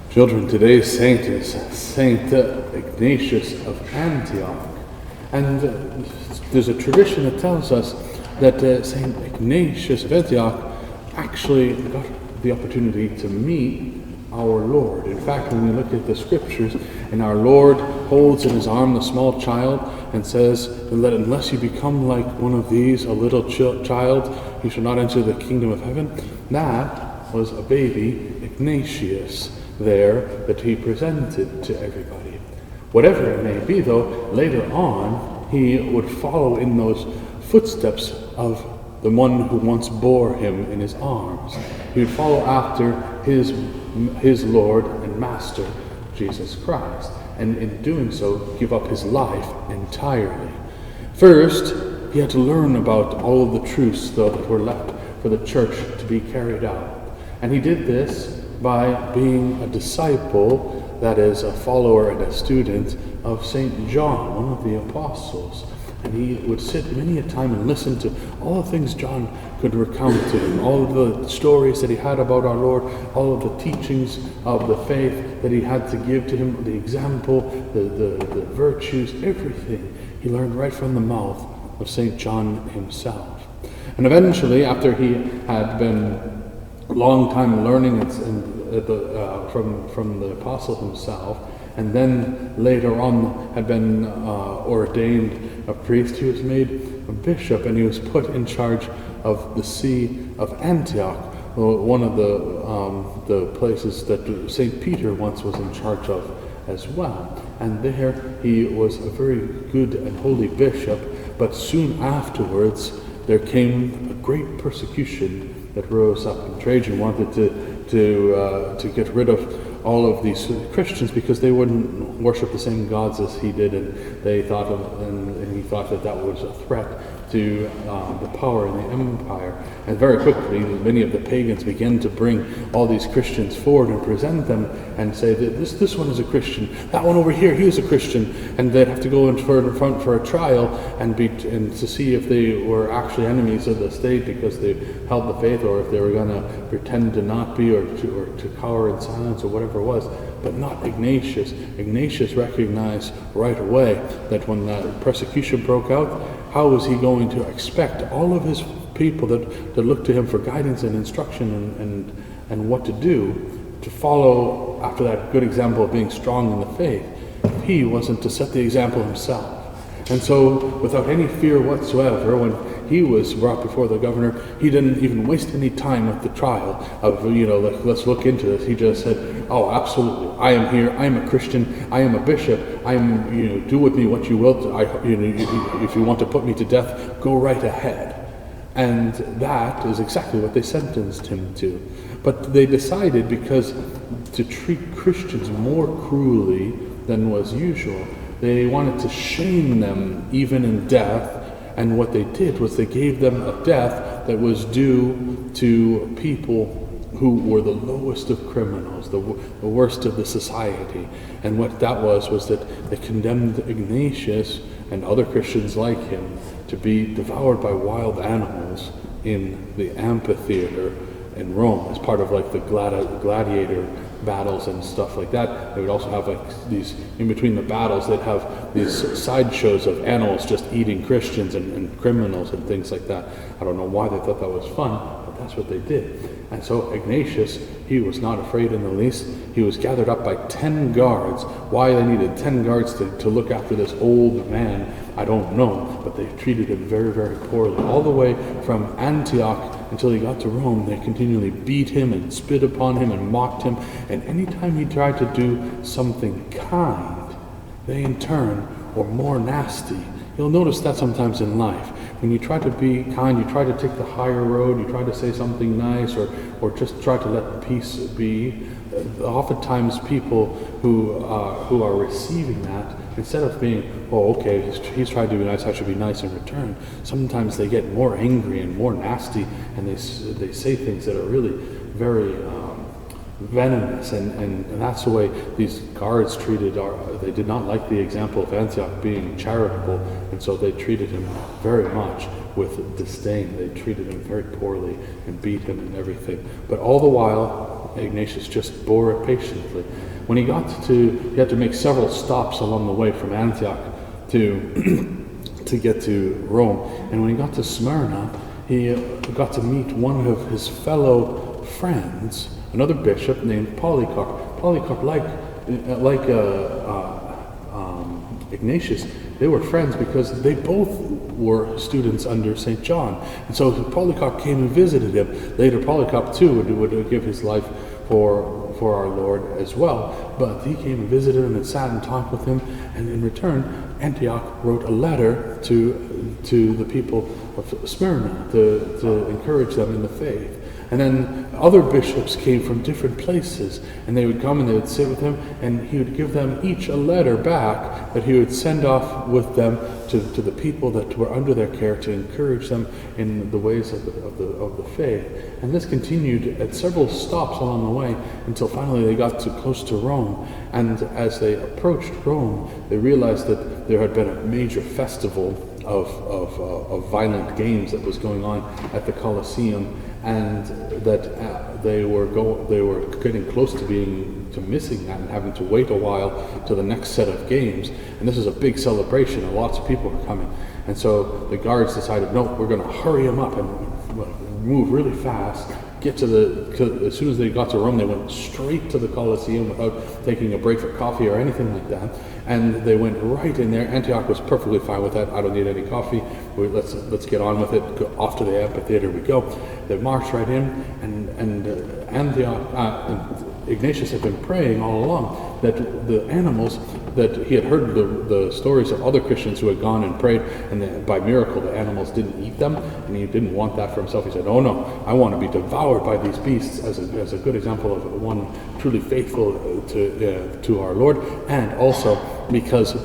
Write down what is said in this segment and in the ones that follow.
Children, today's saint is Saint Ignatius of Antioch. And there's a tradition that tells us that Saint Ignatius of Antioch actually got the opportunity to meet our Lord. In fact, when we look at the scriptures, and our Lord holds in his arm the small child and says that unless you become like one of these, a little child, you shall not enter the kingdom of heaven. That was a baby Ignatius there that he presented to everybody. Whatever it may be, though, later on he would follow in those footsteps of the one who once bore him in his arms. He would follow after his Lord and Master, Jesus Christ, and in doing so give up his life entirely. First, he had to learn about all of the truths, though, that were left for the church to be carried out. And he did this by being a disciple, that is, a follower and a student of St. John, one of the apostles. And he would sit many a time and listen to all the things John could recount to him, all of the stories that he had about our Lord, all of the teachings of the faith that he had to give to him, the example, the virtues, everything he learned right from the mouth of St. John himself. And eventually, after he had been a long time learning from the apostle himself, and then later on had been ordained a priest, he was made a bishop, and he was put in charge of the see of Antioch, one of the places that St. Peter once was in charge of as well. And there he was a very good and holy bishop, but soon afterwards there came a great persecution that rose up, and Trajan wanted to get rid of all of these Christians because they wouldn't worship the same gods as he did, and they thought and he thought that was a threat to the power in the empire. And very quickly, many of the pagans began to bring all these Christians forward and present them and say that this one is a Christian, that one over here, he is a Christian, and they'd have to go in front for a trial and to see if they were actually enemies of the state because they held the faith, or if they were going to pretend to not be, or to cower in silence, or whatever it was. But not Ignatius. Ignatius recognized right away that when that persecution broke out, how was he going to expect all of his people that looked to him for guidance and instruction and what to do, to follow after that good example of being strong in the faith, if he wasn't to set the example himself? And so, without any fear whatsoever, when he was brought before the governor, he didn't even waste any time with the trial of, let's look into this. He just said, oh, absolutely, I am here, I am a Christian, I am a bishop, I am, do with me what you will, if you want to put me to death, go right ahead. And that is exactly what they sentenced him to. But they decided, because to treat Christians more cruelly than was usual, they wanted to shame them even in death, and what they did was they gave them a death that was due to people who were the lowest of criminals, the worst of the society. And what that was that they condemned Ignatius and other Christians like him to be devoured by wild animals in the amphitheater in Rome as part of like the gladiator battles and stuff like that. They would also have like these, in between the battles, they'd have these sideshows of animals just eating Christians and criminals and things like that. I don't know why they thought that was fun, but that's what they did. And so Ignatius, he was not afraid in the least. He was gathered up by 10 guards. Why they needed 10 guards to look after this old man, I don't know, but they treated him very, very poorly. All the way from Antioch until he got to Rome, they continually beat him and spit upon him and mocked him. And anytime he tried to do something kind, they in turn were more nasty. You'll notice that sometimes in life. When you try to be kind, you try to take the higher road, you try to say something nice, or just try to let peace be. Oftentimes people who are receiving that, instead of being, oh, okay, he's trying to be nice, I should be nice in return, sometimes they get more angry and more nasty, and they say things that are really very venomous, and that's the way these guards treated they did not like the example of Antioch being charitable, and so they treated him very much with disdain. They treated him very poorly and beat him and everything. But all the while, Ignatius just bore it patiently. When he had to make several stops along the way from Antioch to get to Rome. And when he got to Smyrna, he got to meet one of his fellow friends, another bishop named Polycarp. Polycarp, like Ignatius, they were friends because they both were students under St. John. And so Polycarp came and visited him. Later, Polycarp too would give his life for our Lord as well. But he came and visited him and sat and talked with him. And in return, Antioch wrote a letter to the people of Smyrna to encourage them in the faith. And then other bishops came from different places, and they would come and they would sit with him, and he would give them each a letter back that he would send off with them to the people that were under their care to encourage them in the ways of the faith. And this continued at several stops along the way until finally they got close to Rome. And as they approached Rome, they realized that there had been a major festival of violent games that was going on at the Colosseum, and that they were getting close to missing that and having to wait a while to the next set of games. And this is a big celebration, and lots of people are coming. And so the guards decided, no, we're going to hurry them up and move really fast. As soon as they got to Rome, they went straight to the Colosseum without taking a break for coffee or anything like that. And they went right in there. Antioch was perfectly fine with that. I don't need any coffee. Let's get on with it. Go off to the amphitheater we go. They marched right in, and Ignatius had been praying all along that the animals, that he had heard the stories of other Christians who had gone and prayed, and by miracle the animals didn't eat them, and he didn't want that for himself. He said, oh no, I want to be devoured by these beasts as a good example of one truly faithful to our Lord, and also because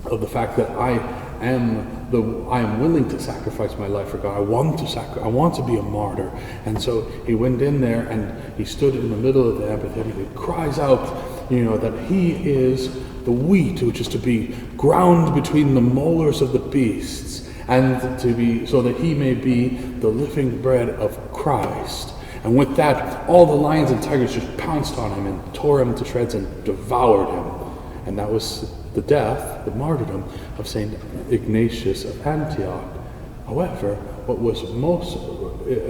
of the fact that I am willing to sacrifice my life for God. I want to be a martyr. And so he went in there and he stood in the middle of the amphitheater and he cries out, that he is the wheat which is to be ground between the molars of the beasts, and to be so that he may be the living bread of Christ. And with that, all the lions and tigers just pounced on him and tore him to shreds and devoured him. And that was the death, the martyrdom of St. Ignatius of Antioch. However, what was most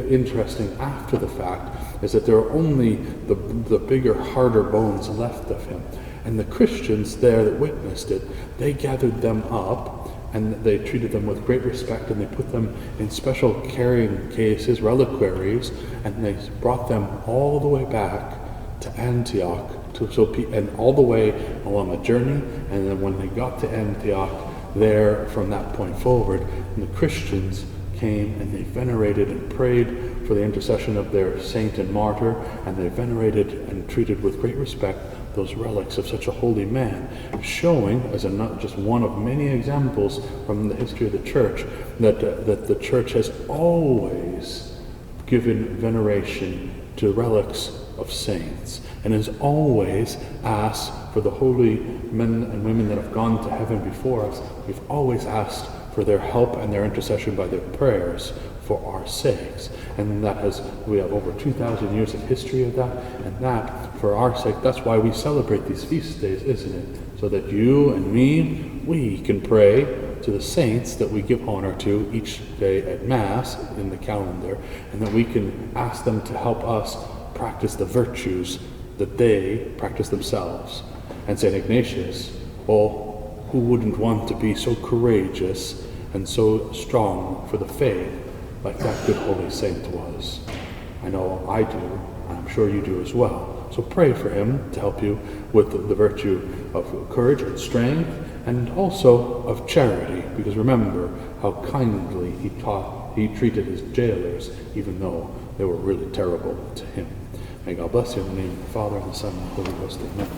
interesting after the fact is that there are only the bigger, harder bones left of him. And the Christians there that witnessed it, they gathered them up and they treated them with great respect, and they put them in special carrying cases, reliquaries, and they brought them all the way back to Antioch, and all the way along a journey. And then when they got to Antioch, there from that point forward, and the Christians came and they venerated and prayed for the intercession of their saint and martyr, and they venerated and treated with great respect those relics of such a holy man, showing, as not just one of many examples from the history of the church, that the church has always given veneration to relics of saints, and has always asked for the holy men and women that have gone to heaven before us. We've always asked for their help and their intercession by their prayers for our sakes. And we have over 2,000 years of history of that, and that, for our sake, that's why we celebrate these feast days, isn't it? So that you and me, we can pray to the saints that we give honor to each day at Mass in the calendar, and that we can ask them to help us practice the virtues that they practice themselves. And St. Ignatius, who wouldn't want to be so courageous and so strong for the faith like that good holy saint was? I know I do, and I'm sure you do as well. So pray for him to help you with the virtue of courage and strength, and also of charity, because remember how kindly he treated his jailers, even though they were really terrible to him. May God bless you in the name of the Father, and the Son, and the Holy Ghost. Amen.